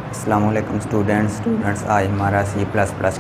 अस्सलामुअलैकुम स्टूडेंट्स, आज हमारा C++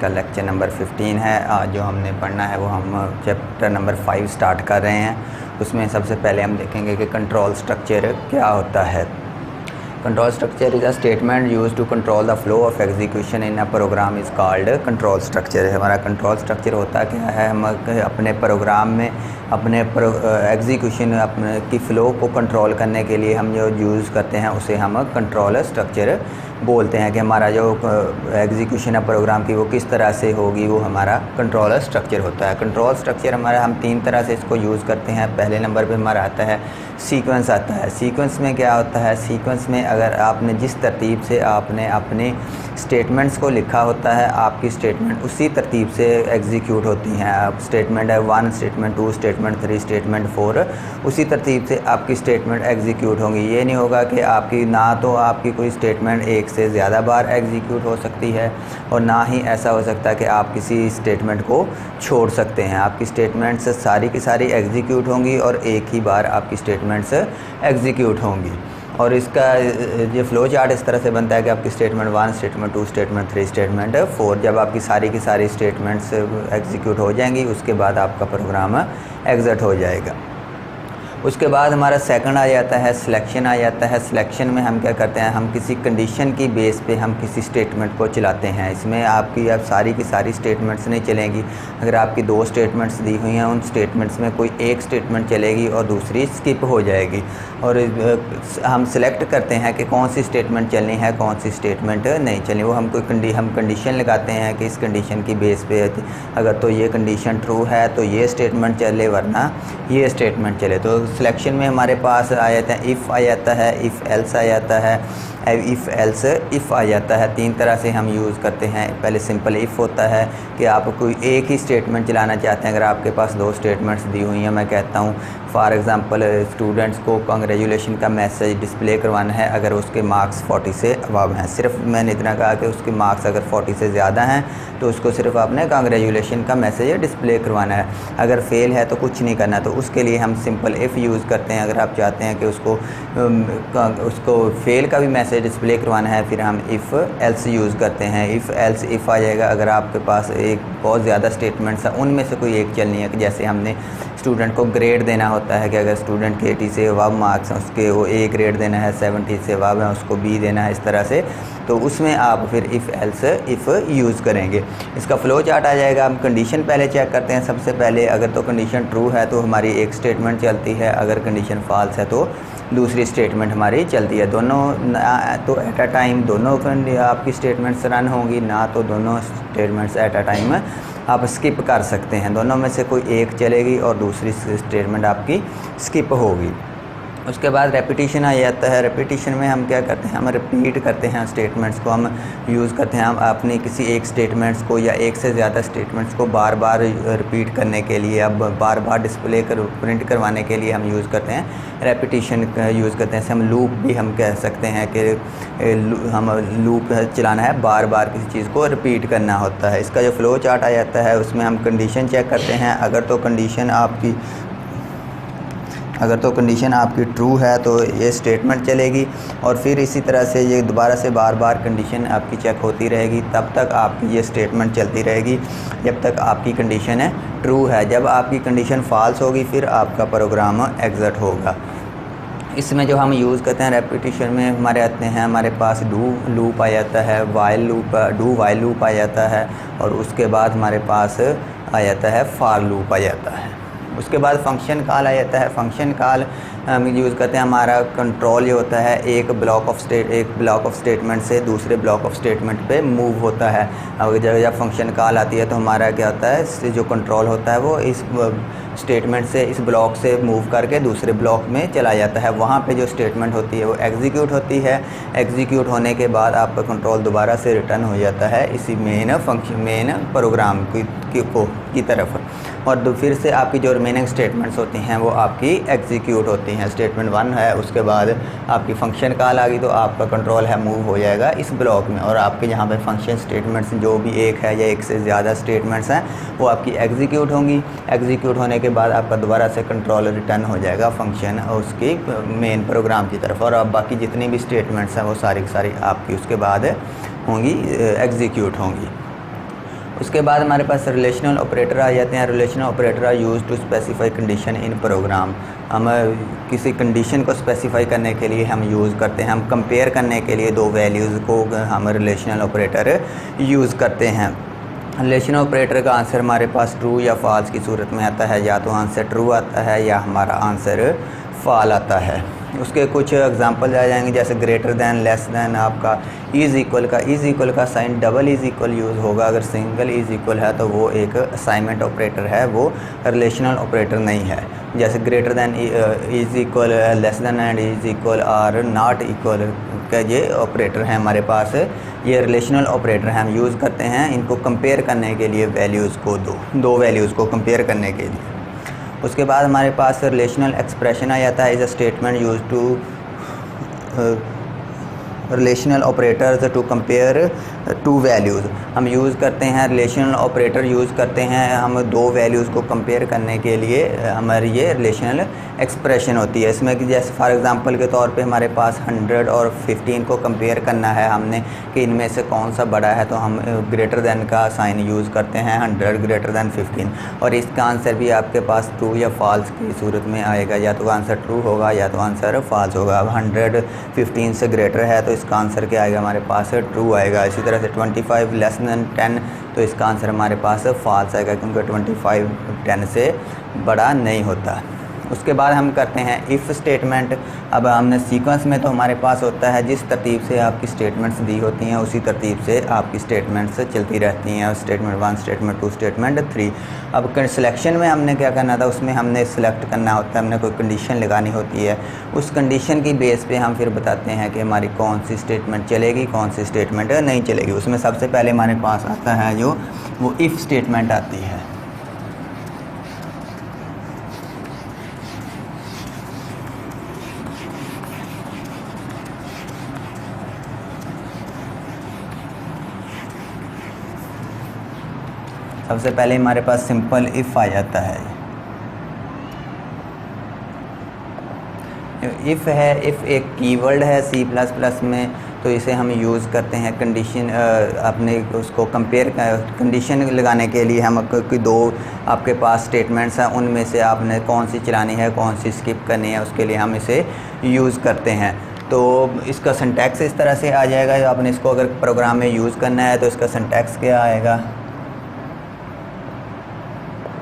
का लेक्चर नंबर 15 है। आज जो हमने पढ़ना है वो हम चैप्टर नंबर 5 स्टार्ट कर रहे हैं। उसमें सबसे पहले हम देखेंगे कि कंट्रोल स्ट्रक्चर क्या होता है। Control structure is a statement use to control the flow of execution in a program is called control structure. हमारा कंट्रोल स्ट्रक्चर होता क्या है, हम अपने प्रोग्राम में अपने एग्जीक्यूशन अपने की फ़्लो को कंट्रोल करने के लिए हम जो यूज़ करते हैं उसे हम कंट्रोल स्ट्रक्चर बोलते हैं कि हमारा जो एग्जीक्यूशन है प्रोग्राम की वो किस तरह से होगी, वो हमारा कंट्रोल स्ट्रक्चर होता है। कंट्रोल स्ट्रक्चर हमारा हम 3 तरह से इसको यूज़ करते हैं। पहले नंबर पे हमारा आता है सीक्वेंस आता है। सीक्वेंस में क्या होता है, सीक्वेंस में अगर आपने जिस तरतीब से आपने अपने स्टेटमेंट्स को लिखा होता है, आपकी स्टेटमेंट उसी तरतीब से एग्जीक्यूट होती हैं। आप स्टेटमेंट है 1, स्टेटमेंट 2, स्टेटमेंट 3, स्टेटमेंट 4, उसी तरतीब से आपकी स्टेटमेंट एग्जीक्यूट होंगी। ये नहीं होगा कि आपकी ना तो आपकी कोई स्टेटमेंट एक से ज़्यादा बार एग्जीक्यूट हो सकती है और ना ही ऐसा हो सकता है कि आप किसी स्टेटमेंट को छोड़ सकते हैं। आपकी स्टेटमेंट्स सारी की सारी एग्जीक्यूट होंगी और एक ही बार आपकी स्टेटमेंट्स एग्जीक्यूट होंगी। और इसका ये फ़्लो चार्ट इस तरह से बनता है कि आपकी स्टेटमेंट 1, स्टेटमेंट 2, स्टेटमेंट 3, स्टेटमेंट 4, जब आपकी सारी की सारी स्टेटमेंट्स एग्जीक्यूट हो जाएंगी उसके बाद आपका प्रोग्राम एग्जिट हो जाएगा। उसके बाद हमारा सेकंड आ जाता है सिलेक्शन आ जाता है। सिलेक्शन में हम क्या करते हैं, हम किसी कंडीशन की बेस पे हम किसी स्टेटमेंट को चलाते हैं। इसमें आपकी अब सारी की सारी स्टेटमेंट्स नहीं चलेंगी। अगर आपकी 2 स्टेटमेंट्स दी हुई हैं, उन स्टेटमेंट्स में कोई एक स्टेटमेंट चलेगी और दूसरी स्किप हो जाएगी। और हम सिलेक्ट करते हैं कि कौन सी स्टेटमेंट चलनी है, कौन सी स्टेटमेंट नहीं चलनी। वो हम कंडीशन लगाते हैं कि इस कंडीशन की बेस पे अगर तो ये कंडीशन ट्रू है तो ये स्टेटमेंट चले, वरना ये स्टेटमेंट चले। तो सिलेक्शन में हमारे पास आ जाता है इफ़ आ जाता है, इफ़ एल्स आ जाता है, इफ़ एल्स इफ़ आ जाता है। 3 तरह से हम यूज़ करते हैं। पहले सिंपल इफ़ होता है कि आप कोई एक ही स्टेटमेंट चलाना चाहते हैं। अगर आपके पास 2 स्टेटमेंट्स दी हुई हैं, मैं कहता हूँ फॉर एग्ज़ाम्पल स्टूडेंट्स को कांग्रेचुलेशन का मैसेज डिस्प्ले करवाना है अगर उसके मार्क्स 40 से अबव हैं। सिर्फ मैंने इतना कहा कि उसके मार्क्स अगर 40 से ज़्यादा हैं तो उसको सिर्फ आपने कांग्रेचुलेशन का मैसेज डिस्प्ले करवाना है। अगर फेल है तो कुछ नहीं करना। तो उसके लिए हम सिंपल इफ़ यूज़ करते हैं। अगर आप चाहते हैं कि उसको फेल का भी मैसेज डिस्प्ले करवाना है, फिर हम इफ़ एल्स यूज़ करते हैं। इफ़ एल्स इफ़ आ जाएगा अगर आपके पास एक बहुत ज़्यादा स्टेटमेंट्स है, उनमें से कोई एक चलनी है। कि जैसे हमने स्टूडेंट को ग्रेड देना होता है कि अगर स्टूडेंट के 80 से अबव मार्क्स हैं उसके वो A ग्रेड देना है, 70 से अबव है उसको B देना है, इस तरह से। तो उसमें आप फिर इफ़ एल्स इफ़ यूज़ करेंगे। इसका फ़्लो चार्ट आ जाएगा। हम कंडीशन पहले चेक करते हैं सबसे पहले। अगर तो कंडीशन ट्रू है तो हमारी एक स्टेटमेंट चलती है, अगर कंडीशन फॉल्स है तो दूसरी स्टेटमेंट हमारी चलती है। दोनों तो एट अ टाइम दोनों आपकी स्टेटमेंट्स रन होंगी, ना तो दोनों स्टेटमेंट्स एट अ टाइम आप स्किप कर सकते हैं। दोनों में से कोई एक चलेगी और दूसरी स्टेटमेंट आपकी स्किप होगी। उसके बाद रेपिटेशन आ जाता है। रेपिटेशन में हम क्या करते हैं, हम रिपीट करते हैं स्टेटमेंट्स को, हम यूज़ करते हैं। हम अपनी किसी एक स्टेटमेंट्स को या एक से ज़्यादा स्टेटमेंट्स को बार बार रिपीट करने के लिए, अब बार बार डिस्प्ले प्रिंट करवाने के लिए हम यूज़ करते हैं रेपिटेशन यूज़ करते हैं। जैसे हम लूप भी हम कह सकते हैं कि हम लूप चलाना है, बार बार किसी चीज़ को रिपीट करना होता है। इसका जो फ़्लो चार्ट आ जाता है उसमें हम कंडीशन चेक करते हैं। अगर तो कंडीशन आपकी ट्रू है तो ये स्टेटमेंट चलेगी और फिर इसी तरह से ये दोबारा से बार बार कंडीशन आपकी चेक होती रहेगी। तब तक आपकी ये स्टेटमेंट चलती रहेगी जब तक आपकी कंडीशन है ट्रू है। जब आपकी कंडीशन फॉल्स होगी फिर आपका प्रोग्राम एग्जिट होगा। इसमें जो हम यूज़ करते हैं रेपिटेशन में हमारे आते हैं, हमारे पास डू लूप आ जाता है, डू वाइल लूप आ जाता है और उसके बाद हमारे पास आ जाता है फॉर लूप आ जाता है। उसके बाद फंक्शन कॉल आ जाता है। फंक्शन कॉल हम यूज़ करते हैं। हमारा कंट्रोल ये होता है एक ब्लॉक ऑफ स्टेटमेंट से दूसरे ब्लॉक ऑफ स्टेटमेंट पे मूव होता है। अब जब फंक्शन कॉल आती है तो हमारा क्या होता है, इससे जो कंट्रोल होता है वो इस स्टेटमेंट से इस ब्लॉक से मूव करके दूसरे ब्लॉक में चला जाता है। वहाँ पे जो स्टेटमेंट होती है वो एग्जीक्यूट होती है। एग्जीक्यूट होने के बाद आपका कंट्रोल दोबारा से रिटर्न हो जाता है इसी मेन प्रोग्राम की तरफ। और फिर से आपकी जो रिमेनिंग स्टेटमेंट्स होती हैं वो आपकी एग्जीक्यूट होती हैं। स्टेटमेंट 1 है, उसके बाद आपकी फंक्शन कॉल आ गई तो आपका कंट्रोल है मूव हो जाएगा इस ब्लॉक में और आपके यहाँ पे फंक्शन स्टेटमेंट्स जो भी एक है या एक से ज़्यादा स्टेटमेंट्स हैं वो आपकी एग्जीक्यूट होंगी। एग्जीक्यूट होने के बाद आपका दोबारा से कंट्रोल रिटर्न हो जाएगा फंक्शन उसकी मेन प्रोग्राम की तरफ, और अब बाकी जितनी भी स्टेटमेंट्स हैं वो सारी की सारी आपकी उसके बाद होंगी एग्जीक्यूट होंगी। उसके बाद हमारे पास रिलेशनल ऑपरेटर आ जाते हैं। Relational operator are use to specify condition in program. हम किसी कंडीशन को स्पेसिफाई करने के लिए हम यूज़ करते हैं, हम कंपेयर करने के लिए दो वैल्यूज़ को हम रिलेशनल ऑपरेटर यूज़ करते हैं। रिलेशनल ऑपरेटर का आंसर हमारे पास ट्रू या फॉल्स की सूरत में आता है, या तो आंसर ट्रू आता है या हमारा आंसर फॉल आता है। उसके कुछ एग्जांपल आ जाएंगे, जैसे ग्रेटर दैन, लेस दैन, आपका इज़ इक्वल का sign double is equal use होगा। अगर सिंगल इज़ इक्वल है तो वो एक असाइनमेंट ऑपरेटर है, वो रिलेशनल ऑपरेटर नहीं है। जैसे greater then is equal, less than and is equal और नॉट इक्वल का ये ऑपरेटर है हमारे पास, ये रिलेशनल ऑपरेटर हम यूज़ करते हैं इनको कंपेयर करने के लिए, वैल्यूज़ को दो वैल्यूज़ को कंपेयर करने के लिए। उसके बाद हमारे पास रिलेशनल एक्सप्रेशन आ जाता है, is a statement use to relational operators to compare two values. हम यूज़ करते हैं रिलेशनल ऑपरेटर यूज़ करते हैं हम दो वैल्यूज़ को कंपेयर करने के लिए, हमारी ये रिलेशनल एक्सप्रेशन होती है। इसमें कि जैसे फॉर एग्जांपल के तौर पे हमारे पास 100 और 15 को कंपेयर करना है हमने कि इनमें से कौन सा बड़ा है, तो हम ग्रेटर दैन का साइन यूज़ करते हैं 100 ग्रेटर दैन 15, और इसका आंसर भी आपके पास ट्रू या फॉल्स की सूरत में आएगा, या तो आंसर ट्रू होगा या तो आंसर फॉल्स होगा। अब 100 15 से ग्रेटर है तो इसका आंसर क्या आएगा हमारे पास, ट्रू आएगा। इसी तरह से 25 लेस दैन 10 तो इसका आंसर हमारे पास फॉल्स आएगा, क्योंकि 25 10 से बड़ा नहीं होता। उसके बाद हम करते हैं इफ़ स्टेटमेंट। अब हमने सीक्वेंस में तो हमारे पास होता है जिस तरतीब से आपकी स्टेटमेंट्स दी होती हैं उसी तरतीब से आपकी स्टेटमेंट्स चलती रहती हैं, स्टेटमेंट 1, स्टेटमेंट 2, स्टेटमेंट 3। अब सिलेक्शन में हमने क्या करना था, उसमें हमने सिलेक्ट करना होता है, हमने कोई कंडीशन लगानी होती है, उस कंडीशन की बेस पे हम फिर बताते हैं कि हमारी कौन सी स्टेटमेंट चलेगी, कौन सी स्टेटमेंट नहीं चलेगी। उसमें सबसे पहले हमारे पास आता है जो वो इफ़ स्टेटमेंट आती है। सबसे पहले हमारे पास सिंपल इफ़ आ जाता है। इफ़ है, इफ़ एक कीवर्ड है C++ में, तो इसे हम यूज़ करते हैं कंडीशन अपने उसको कंपेयर कंडीशन लगाने के लिए। हम कोई दो आपके पास स्टेटमेंट्स हैं, उनमें से आपने कौन सी चलानी है कौन सी स्किप करनी है, उसके लिए हम इसे यूज़ करते हैं। तो इसका सिंटैक्स इस तरह से आ जाएगा। आपने इसको अगर प्रोग्राम में यूज़ करना है तो इसका सिंटैक्स क्या आएगा,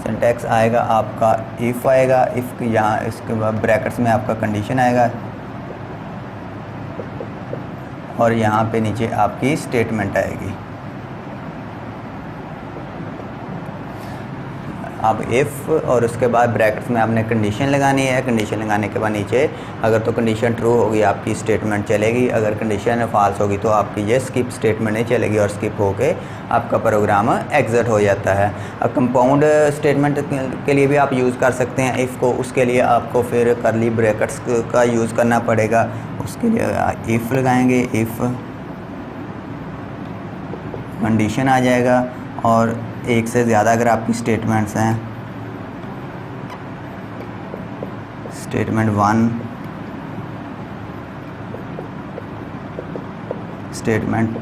सिंटैक्स आएगा आपका इफ़ आएगा, इफ़ यहाँ इसके बाद ब्रैकेट्स में आपका कंडीशन आएगा और यहाँ पे नीचे आपकी स्टेटमेंट आएगी। अब इफ़ और उसके बाद ब्रैकेट्स में आपने कंडीशन लगानी है, कंडीशन लगाने के बाद नीचे अगर तो कंडीशन ट्रू होगी आपकी स्टेटमेंट चलेगी, अगर कंडीशन फॉल्स होगी तो आपकी ये स्किप स्टेटमेंट नहीं चलेगी और स्किप होके आपका प्रोग्राम एग्जिट हो जाता है। अब कंपाउंड स्टेटमेंट के लिए भी आप यूज़ कर सकते हैं इफ़ को, उसके लिए आपको फिर करली ब्रैकेट्स का यूज़ करना पड़ेगा। उसके लिए इफ़ लगाएंगे, इफ़ कंडीशन आ जाएगा और एक से ज़्यादा अगर आपकी स्टेटमेंट्स हैं, स्टेटमेंट 1, स्टेटमेंट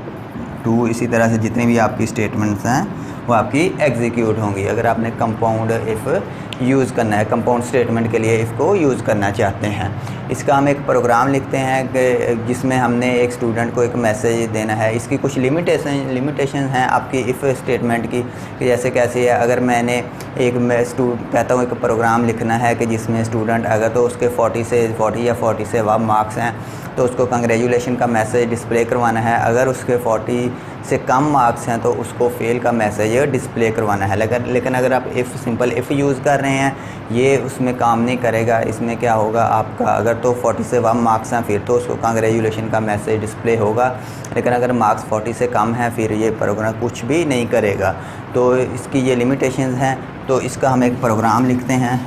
2, इसी तरह से जितनी भी आपकी स्टेटमेंट्स हैं वो आपकी एग्जीक्यूट होंगी। अगर आपने कंपाउंड इफ़ यूज़ करना है, कंपाउंड स्टेटमेंट के लिए इफ़ को यूज़ करना चाहते हैं, इसका हम एक प्रोग्राम लिखते हैं कि जिसमें हमने एक स्टूडेंट को एक मैसेज देना है। इसकी कुछ लिमिटेशन हैं आपकी इफ़ स्टेटमेंट की, कि जैसे कैसे है, अगर मैंने कहता हूँ एक प्रोग्राम लिखना है कि जिसमें स्टूडेंट अगर तो उसके 40 या 40 से अब मार्क्स हैं तो उसको कंग्रेचुलेशन का मैसेज डिस्प्ले करवाना है। अगर उसके 40 से कम मार्क्स हैं तो उसको फेल का मैसेज डिस्प्ले करवाना है। लेकिन अगर आप इफ़ सिंपल इफ़ यूज़ कर रहे हैं ये उसमें काम नहीं करेगा। इसमें क्या होगा आपका, अगर तो 40 से कम मार्क्स हैं फिर तो उसको कंग्रेचुलेशन का मैसेज डिस्प्ले होगा, लेकिन अगर मार्क्स 40 से कम हैं फिर ये प्रोग्राम कुछ भी नहीं करेगा। तो इसकी ये लिमिटेशंस हैं। तो इसका हम एक प्रोग्राम लिखते हैं।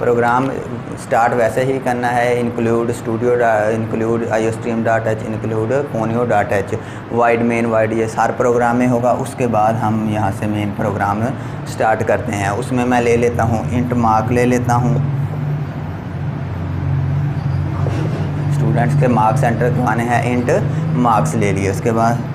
प्रोग्राम स्टार्ट वैसे ही करना है, include studio, include iostream.h, include conio.h, wide main wide, ये सारे प्रोग्राम में होगा। उसके बाद हम यहाँ से मेन प्रोग्राम स्टार्ट करते हैं। उसमें मैं ले लेता हूँ इंट मार्क ले लेता हूँ, स्टूडेंट्स के मार्क्स एंटर करवाने हैं, इंट मार्क्स ले लिए। उसके बाद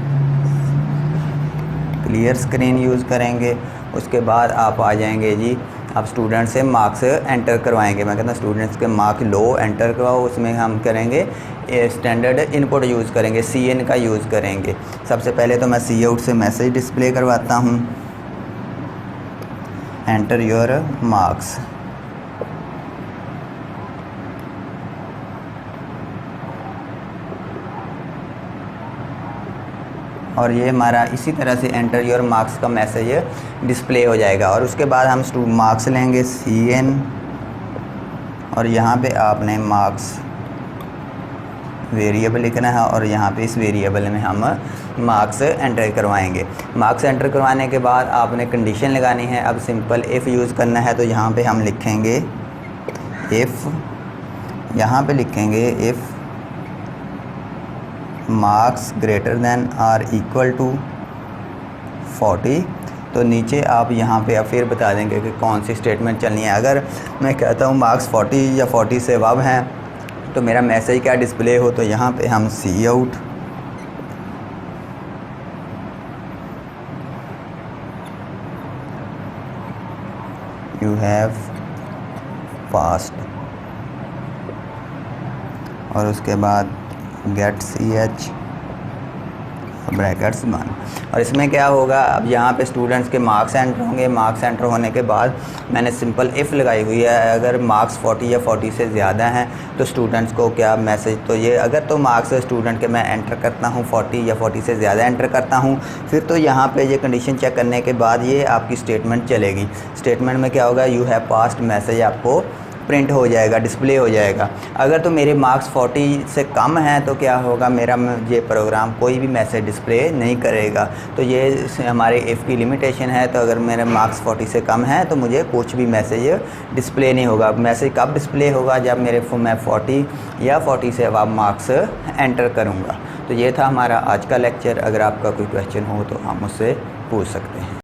क्लियर स्क्रीन यूज़ करेंगे। उसके बाद आप आ जाएंगे जी, आप स्टूडेंट से मार्क्स एंटर करवाएंगे। मैं कहता हूँ स्टूडेंट्स के मार्क लो एंटर करवाओ। उसमें हम करेंगे स्टैंडर्ड इनपुट यूज़ करेंगे, CN का यूज़ करेंगे। सबसे पहले तो मैं Cout से मैसेज डिस्प्ले करवाता हूँ, एंटर योर मार्क्स। और ये हमारा इसी तरह से एंटर योर मार्क्स का मैसेज डिस्प्ले हो जाएगा। और उसके बाद हम मार्क्स लेंगे CN, और यहाँ पे आपने मार्क्स वेरिएबल लिखना है, और यहाँ पे इस वेरिएबल में हम मार्क्स एंटर करवाएंगे। मार्क्स एंटर करवाने के बाद आपने कंडीशन लगानी है। अब सिंपल इफ़ यूज़ करना है, तो यहाँ पे हम लिखेंगे इफ़, यहाँ पे लिखेंगे if marks greater than or equal to 40। तो नीचे आप यहाँ पे फिर बता देंगे कि कौन सी स्टेटमेंट चलनी है। अगर मैं कहता हूँ मार्क्स 40 या 40 से अबव हैं, तो मेरा मैसेज क्या डिस्प्ले हो, तो यहाँ पे हम Cout यू हैव पास्ड, और उसके बाद गेट CH ब्रैकेट्स बंद। और इसमें क्या होगा, अब यहाँ पे स्टूडेंट्स के मार्क्स एंटर होंगे। मार्क्स एंटर होने के बाद मैंने सिंपल इफ़ लगाई हुई है, अगर मार्क्स 40 या 40 से ज़्यादा हैं तो स्टूडेंट्स को क्या मैसेज, तो ये अगर तो मार्क्स स्टूडेंट के मैं एंटर करता हूँ 40 या 40 से ज़्यादा एंटर करता हूँ, फिर तो यहाँ पे ये कंडीशन चेक करने के बाद ये आपकी स्टेटमेंट चलेगी। स्टेटमेंट में क्या होगा, यू हैव पास्ड मैसेज आपको प्रिंट हो जाएगा, डिस्प्ले हो जाएगा। अगर तो मेरे मार्क्स 40 से कम हैं तो क्या होगा, मेरा ये प्रोग्राम कोई भी मैसेज डिस्प्ले नहीं करेगा। तो ये हमारे इफ़ की लिमिटेशन है। तो अगर मेरे मार्क्स 40 से कम हैं तो मुझे कुछ भी मैसेज डिस्प्ले नहीं होगा। मैसेज कब डिस्प्ले होगा, जब मैं 40 या 40 से अब मार्क्स एंटर करूँगा। तो ये था हमारा आज का लेक्चर। अगर आपका कोई क्वेश्चन हो तो आप मुझसे पूछ सकते हैं।